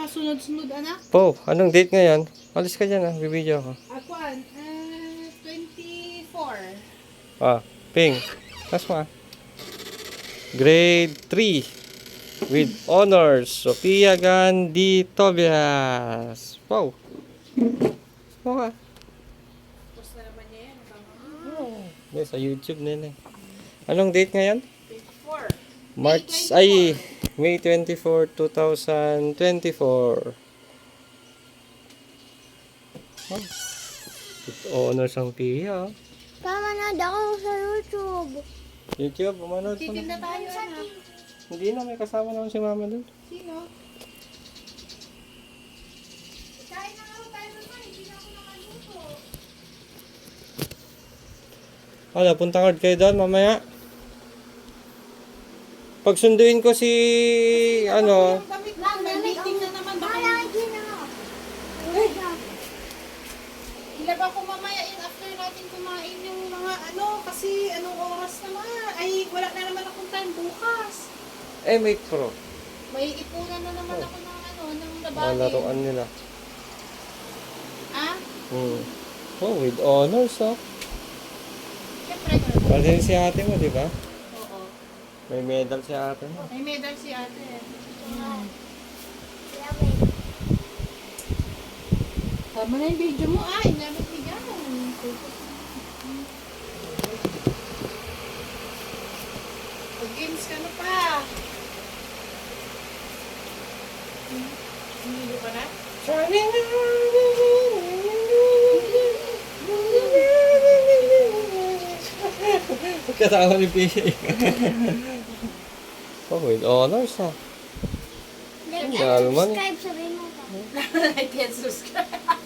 magkakasunod-sunod, anak? Po, anong date ngayon? Alis ka dyan bibideo ako. Ako, 24. Ah, Ping. That's why. Grade 3 with honors, Sophia Gandhi Tobias. Wow. Okay. Tapos na naman niya yan. May sa YouTube nila. Anong date ngayon? 24. March, ay, May 24, 2024. Oh. With honors ang Pia. Tama na ako sa YouTube. YouTube, umanood ko Titinda na. tayo, anak. Hindi na, may kasama naman si mama doon. Sino? Kain na ako tayo naman, hindi na ako nakaluto. Wala, punta card kayo doon mamaya. Pagsunduin ko si, ano, Yung damit lang, may meeting na naman. Baka Malaki na ako. ilaba ko mamaya in after natin kumain yung mga kasi anong oras naman. Ay, wala na naman akong time bukas. Mate Pro. May ipunan na naman ako ng ng Mga labagin. laruan nila. Ah? Oh, with honors, oh. Siyempre, Kasi si ate mo, di ba? oo. May medal si ate mo. May medal si ate. Tama na yung video mo, inabot ni Jan. Mag-games ka na pa. Hindi pa na? Pagkatawa ni Pisha. Oh, with honors, oh. Like Galman. and subscribe, sabihin mo pa. Like and subscribe.